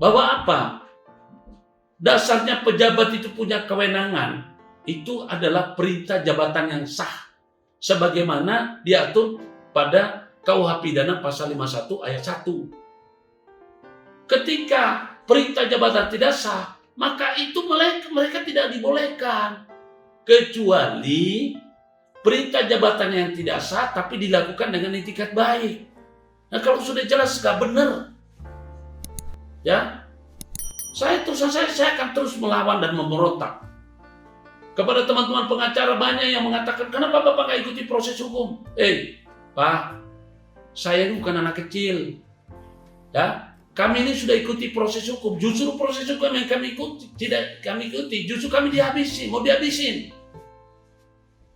Bahwa apa? Dasarnya pejabat itu punya kewenangan. Itu adalah perintah jabatan yang sah. Sebagaimana diatur pada KUH Pidana pasal 51 ayat 1. Ketika perintah jabatan tidak sah, maka itu mereka tidak dibolehkan. Kecuali perintah jabatan yang tidak sah tapi dilakukan dengan itikat baik. Nah, kalau sudah jelas gak benar, ya, saya akan terus melawan dan memberontak. Kepada teman-teman pengacara banyak yang mengatakan, kenapa Bapak gak ikuti proses hukum? Pak, saya ini bukan anak kecil. Ya, kami ini sudah ikuti proses hukum. Justru proses hukum yang kami ikuti, tidak kami ikuti, justru kami mau dihabisin.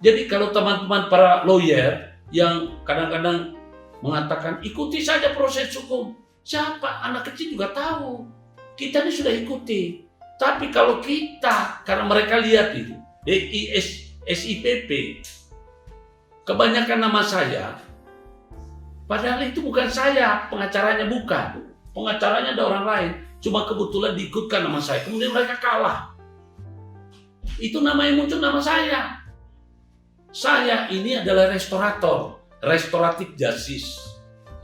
Jadi kalau teman-teman para lawyer yang kadang-kadang mengatakan ikuti saja proses hukum, siapa anak kecil juga tahu kita ini sudah ikuti. Tapi kalau kita, karena mereka lihat itu SIPP, kebanyakan nama saya, padahal itu bukan saya, pengacaranya bukan, pengacaranya ada orang lain, cuma kebetulan diikutkan nama saya, kemudian mereka kalah. Itu nama yang muncul nama saya. Saya ini adalah restoratif justice,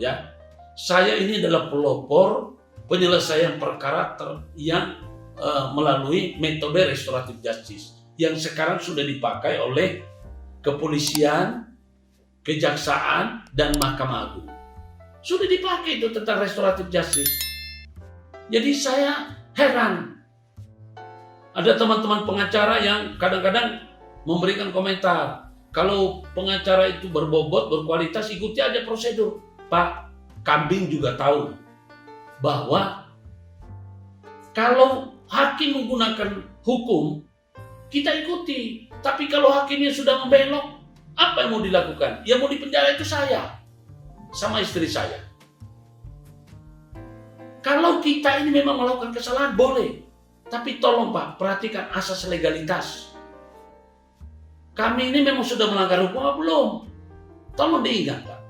ya. Saya ini adalah pelopor penyelesaian perkara yang melalui metode restoratif justice yang sekarang sudah dipakai oleh kepolisian, kejaksaan, dan Mahkamah Agung. Sudah dipakai itu tentang restoratif justice. Jadi saya heran. Ada teman-teman pengacara yang kadang-kadang memberikan komentar. Kalau pengacara itu berbobot, berkualitas, ikuti aja prosedur. Pak, kambing juga tahu bahwa kalau hakim menggunakan hukum, kita ikuti. Tapi kalau hakimnya sudah membelok, apa yang mau dilakukan? Yang mau dipenjara itu saya, sama istri saya. Kalau kita ini memang melakukan kesalahan, boleh. Tapi tolong Pak, perhatikan asas legalitas. Kami ini memang sudah melanggar hukum atau belum? Tolong diingat Pak.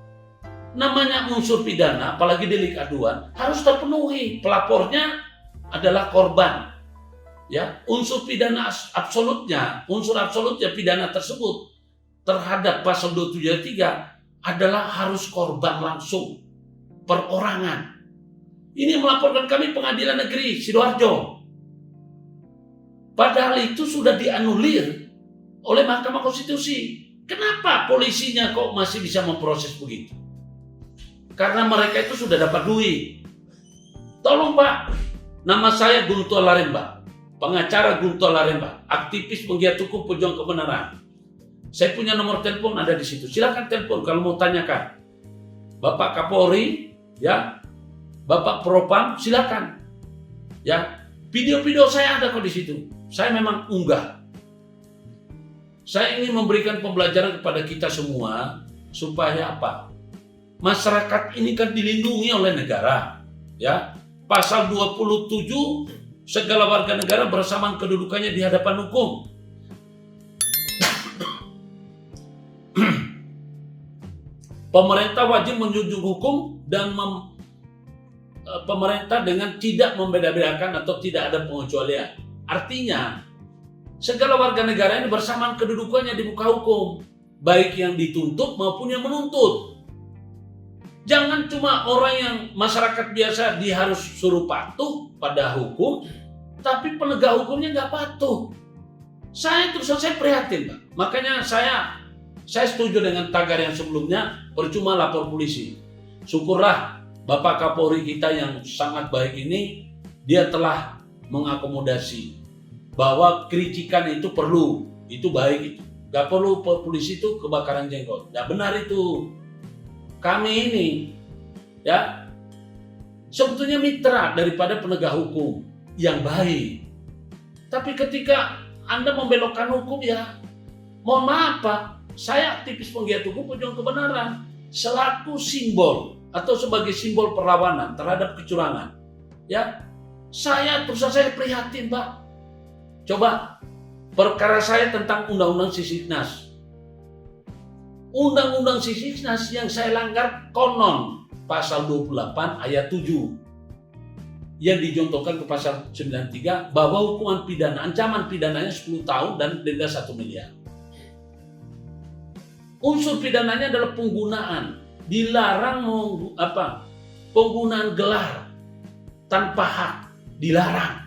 Namanya unsur pidana, apalagi delik aduan, harus terpenuhi. Pelapornya adalah korban. Ya, unsur pidana unsur absolutnya pidana tersebut terhadap pasal 273 adalah harus korban langsung, perorangan. Ini melaporkan kami Pengadilan Negeri Sidoarjo. Padahal itu sudah dianulir oleh Mahkamah Konstitusi. Kenapa polisinya kok masih bisa memproses begitu? Karena mereka itu sudah dapat duit. Tolong Pak, nama saya Guntur Laremba, pengacara Guntur Laremba, aktivis penggiat hukum pejuang kebenaran. Saya punya nomor telepon ada di situ. Silakan telepon kalau mau tanyakan. Bapak Kapolri, ya, Bapak Propam, silakan. Ya, video-video saya ada kok di situ. Saya memang unggah. Saya ingin memberikan pembelajaran kepada kita semua supaya apa? Masyarakat ini kan dilindungi oleh negara, ya. Pasal 27, segala warga negara bersamaan kedudukannya di hadapan hukum. Pemerintah wajib menjunjung hukum dan pemerintah dengan tidak membeda-bedakan atau tidak ada pengecualian. Artinya, segala warga negara ini bersamaan kedudukannya di muka hukum, baik yang dituntut maupun yang menuntut. Jangan cuma orang yang masyarakat biasa dia harus suruh patuh pada hukum, tapi penegak hukumnya nggak patuh. Saya prihatin, Pak. Makanya saya setuju dengan tagar yang sebelumnya, percuma lapor polisi. Syukurlah Bapak Kapolri kita yang sangat baik ini, dia telah mengakomodasi bahwa kritikan itu perlu, itu baik itu. Gak perlu polisi itu kebakaran jenggot. Gak benar itu. Kami ini, ya, sebetulnya mitra daripada penegak hukum yang baik. Tapi ketika Anda membelokkan hukum, ya, mohon maaf Pak, saya aktivis penggiat hukum pejuang kebenaran, selaku simbol atau sebagai simbol perlawanan terhadap kecurangan, ya, saya prihatin Pak. Coba perkara saya tentang Undang-Undang Sisiknas. Undang-Undang Sisiknas yang saya langgar konon pasal 28 ayat 7. yang dicontohkan ke pasal 93 bahwa hukuman pidana, ancaman pidananya 10 tahun dan denda 1 miliar. Unsur pidananya adalah penggunaan, dilarang penggunaan gelar tanpa hak, dilarang.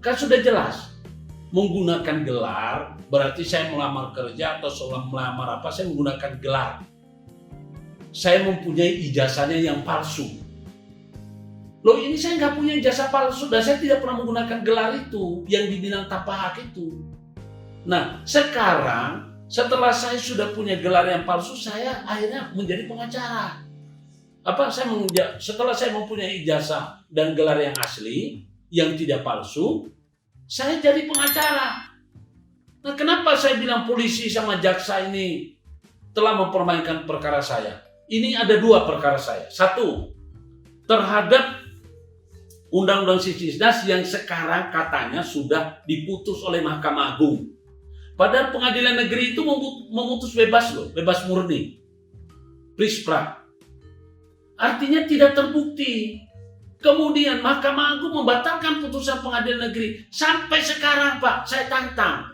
Kan sudah jelas, menggunakan gelar berarti saya melamar kerja atau melamar apa, saya menggunakan gelar. Saya mempunyai ijazahnya yang palsu. Loh, ini saya nggak punya ijazah palsu dan saya tidak pernah menggunakan gelar itu yang dibilang tanpa hak itu. Nah, sekarang setelah saya sudah punya gelar yang palsu, saya akhirnya menjadi pengacara. Setelah saya mempunyai ijazah dan gelar yang asli, yang tidak palsu, saya jadi pengacara. Nah, kenapa saya bilang polisi sama jaksa ini telah mempermainkan perkara saya? Ini ada 2 perkara saya. 1, terhadap Undang-Undang Sisdiknas yang sekarang katanya sudah diputus oleh Mahkamah Agung. Padahal pengadilan negeri itu memutus bebas loh, bebas murni. Prispra. Artinya tidak terbukti. Kemudian Mahkamah Agung membatalkan putusan pengadilan negeri. Sampai sekarang Pak, saya tantang.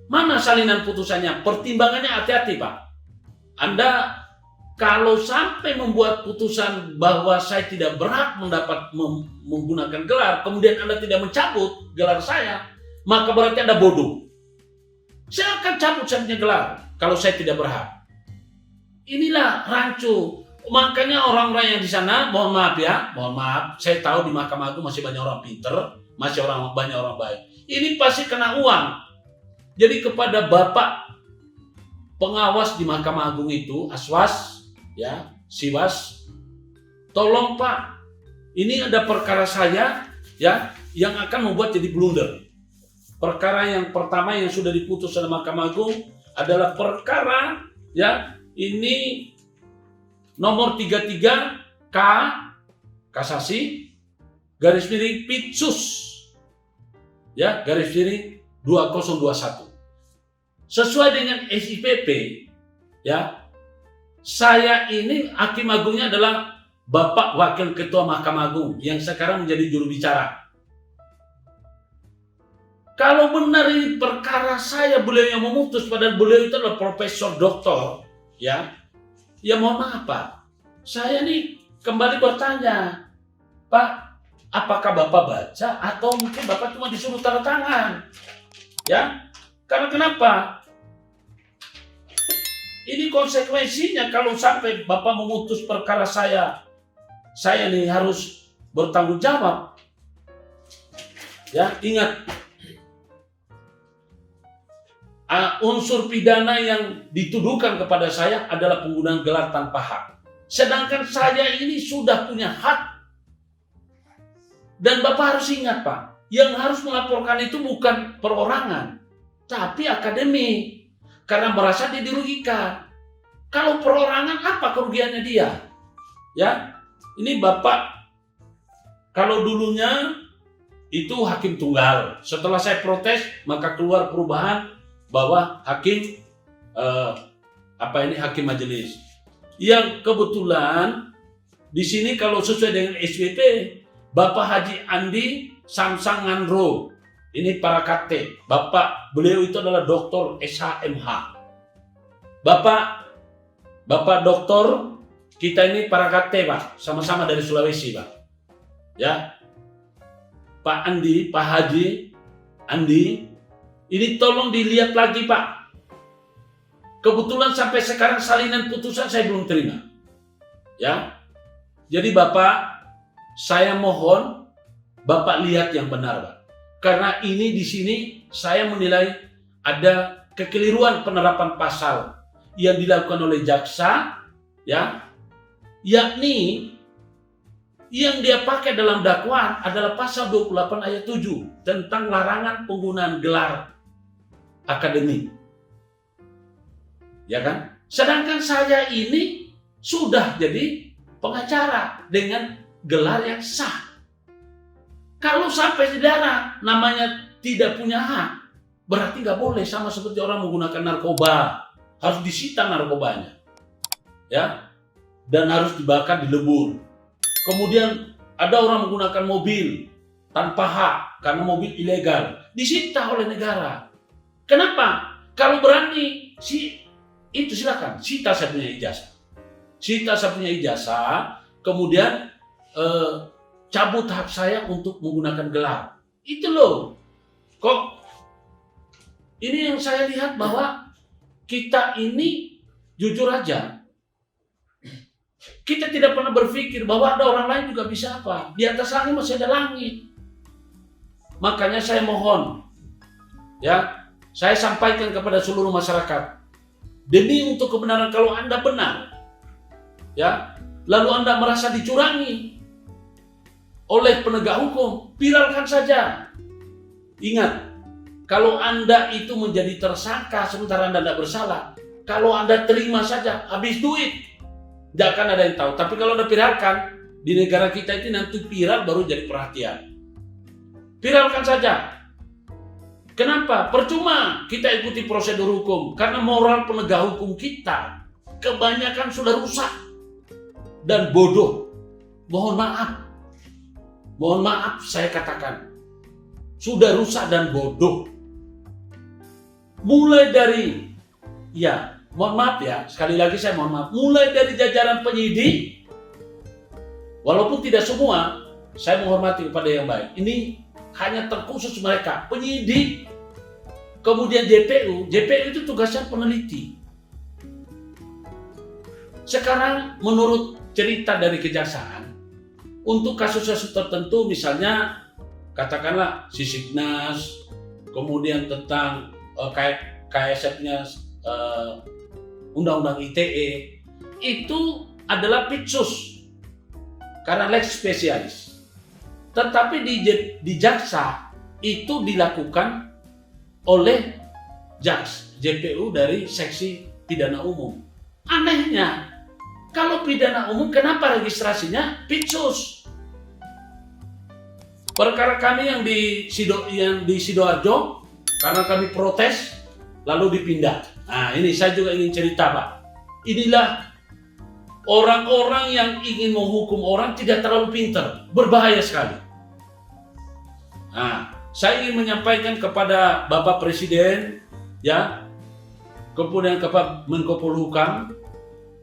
Mana salinan putusannya? Pertimbangannya hati-hati Pak. Anda kalau sampai membuat putusan bahwa saya tidak berhak menggunakan gelar, kemudian Anda tidak mencabut gelar saya, maka berarti Anda bodoh. Saya akan cabut saya punya gelar kalau saya tidak berhak. Inilah rancu. Makanya orang-orang yang di sana, mohon maaf, saya tahu di Mahkamah Agung masih banyak orang pinter, masih banyak orang baik. Ini pasti kena uang. Jadi kepada Bapak pengawas di Mahkamah Agung itu, Aswas, ya, Siwas, tolong Pak, ini ada perkara saya ya yang akan membuat jadi blunder. Perkara yang pertama yang sudah diputus oleh Mahkamah Agung adalah perkara ya ini nomor 33 K kasasi garis miring Pitsus ya garis miring 2021. Sesuai dengan SIPP ya, saya ini Hakim Agungnya adalah Bapak Wakil Ketua Mahkamah Agung yang sekarang menjadi juru bicara. Kalau benar ini perkara saya, beliau yang memutus, padahal beliau itu adalah profesor doktor, ya mohon maaf Pak, saya nih kembali bertanya, Pak, apakah Bapak baca atau mungkin Bapak cuma disuruh tanda tangan, ya? Karena kenapa? Ini konsekuensinya kalau sampai Bapak memutus perkara saya nih harus bertanggung jawab. Ya, ingat. Unsur pidana yang dituduhkan kepada saya adalah penggunaan gelar tanpa hak. Sedangkan saya ini sudah punya hak. Dan Bapak harus ingat Pak, yang harus melaporkan itu bukan perorangan, tapi akademi. Karena merasa dia dirugikan. Kalau perorangan apa kerugiannya dia? Ya, ini Bapak, kalau dulunya itu hakim tunggal. Setelah saya protes, maka keluar perubahan bahwa hakim hakim majelis. Yang kebetulan di sini kalau sesuai dengan SPP, Bapak Haji Andi Samsanganro, ini para KT. Bapak beliau itu adalah doktor SHMH. Bapak doktor kita ini para KT Pak, sama-sama dari Sulawesi Pak. Ya, Pak Andi, Pak Haji Andi, ini tolong dilihat lagi Pak. Kebetulan sampai sekarang salinan putusan saya belum terima. Ya. Jadi Bapak, saya mohon Bapak lihat yang benar Pak. Karena ini di sini saya menilai ada kekeliruan penerapan pasal yang dilakukan oleh jaksa, ya, yakni yang dia pakai dalam dakwaan adalah pasal 28 ayat 7 tentang larangan penggunaan gelar akademik. Ya kan? Sedangkan saya ini sudah jadi pengacara dengan gelar yang sah. Kalau sampai dilarang namanya tidak punya hak, berarti nggak boleh, sama seperti orang menggunakan narkoba, harus disita narkobanya, ya, dan harus dibakar, dilebur. Kemudian ada orang menggunakan mobil tanpa hak karena mobil ilegal, disita oleh negara. Kenapa? Kalau berani, itu silakan, sita saya punya ijazah. Sita saya punya ijazah, kemudian cabut hak saya untuk menggunakan gelar. Itu loh. Kok ini yang saya lihat bahwa kita ini jujur aja, kita tidak pernah berpikir bahwa ada orang lain juga bisa apa. Di atas langit masih ada langit. Makanya saya mohon, ya, saya sampaikan kepada seluruh masyarakat, demi untuk kebenaran, kalau Anda benar, ya, lalu Anda merasa dicurangi oleh penegak hukum, viralkan saja. Ingat, kalau Anda itu menjadi tersangka sementara Anda tidak bersalah, kalau Anda terima saja, habis duit, tidak akan ada yang tahu. Tapi kalau Anda viralkan, di negara kita itu nanti viral baru jadi perhatian. Viralkan saja. Kenapa? Percuma kita ikuti prosedur hukum, karena moral penegak hukum kita kebanyakan sudah rusak dan bodoh. Mohon maaf saya katakan, sudah rusak dan bodoh. Mulai dari, ya, mohon maaf ya, sekali lagi saya mohon maaf, mulai dari jajaran penyidik, walaupun tidak semua, saya menghormati kepada yang baik. Ini hanya terkhusus mereka, penyidik, kemudian JPU itu tugasnya peneliti. Sekarang menurut cerita dari kejaksaan, untuk kasus-kasus tertentu, misalnya katakanlah Sisiknas, kemudian tentang KSF-nya Undang-Undang ITE, itu adalah pitsus karena lex spesialis. Tetapi di jaksa itu dilakukan oleh JPU dari seksi pidana umum. Anehnya, kalau pidana umum kenapa registrasinya pitsus? Perkara kami yang di Sidoarjo, karena kami protes lalu dipindah. Nah, ini saya juga ingin cerita, Pak. Inilah orang-orang yang ingin menghukum orang tidak terlalu pintar, berbahaya sekali. Nah, saya ingin menyampaikan kepada Bapak Presiden, ya, kemudian kepada Menko Polhukam,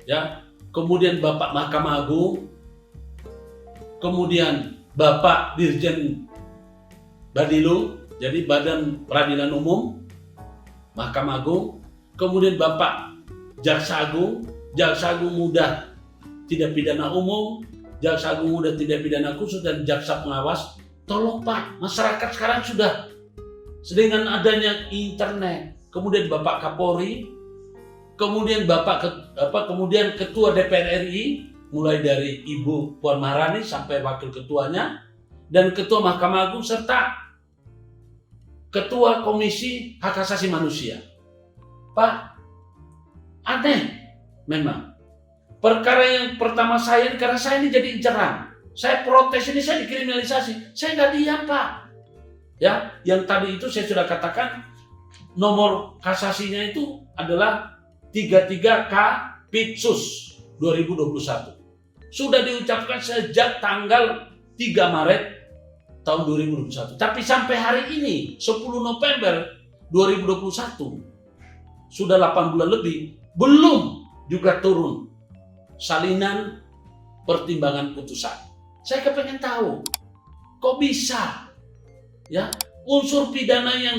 ya, kemudian Bapak Mahkamah Agung, kemudian Bapak Dirjen Badilu, jadi Badan Peradilan Umum, Mahkamah Agung, kemudian Bapak Jaksa Agung Muda Tidak Pidana Umum, Jaksa Agung Muda Tidak Pidana Khusus, dan Jaksa Pengawas. Tolong Pak, masyarakat sekarang sudah dengan adanya internet, kemudian Bapak Kapolri, kemudian kemudian Ketua DPR RI, mulai dari Ibu Puan Maharani sampai Wakil Ketuanya, dan Ketua Mahkamah Agung serta Ketua Komisi Hak Asasi Manusia. Pak, aneh memang. Perkara yang pertama saya, karena saya ini jadi inceran. Saya protes ini, saya dikriminalisasi. Saya nggak diam, Pak. Ya, yang tadi itu saya sudah katakan, nomor kasasinya itu adalah 33K Pitsus 2021. Sudah diucapkan sejak tanggal 3 Maret tahun 2021. Tapi sampai hari ini, 10 November 2021, sudah 8 bulan lebih, belum juga turun salinan pertimbangan putusan. Saya kepengen tahu, kok bisa, ya, unsur pidana yang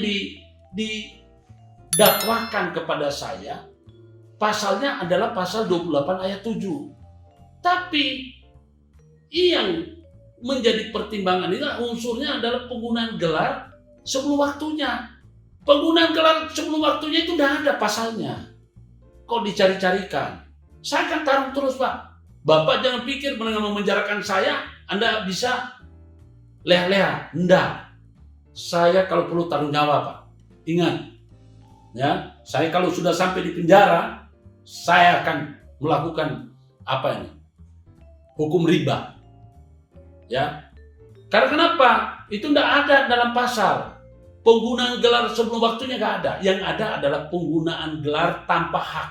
didakwakan kepada saya, pasalnya adalah pasal 28 ayat 7. Tapi yang menjadi pertimbangan itu unsurnya adalah penggunaan gelar sebelum waktunya. Penggunaan gelar sebelum waktunya itu udah ada pasalnya. Kok dicari-carikan? Saya akan tarung terus, Pak. Bapak jangan pikir dengan memenjarakan saya, Anda bisa leha-leha. Enggak. Saya kalau perlu taruh nyawa, Pak. Ingat, ya, saya kalau sudah sampai di penjara, saya akan melakukan apa ini? Hukum riba. Ya. Karena kenapa? Itu enggak ada dalam pasal. Penggunaan gelar sebelum waktunya enggak ada. Yang ada adalah penggunaan gelar tanpa hak.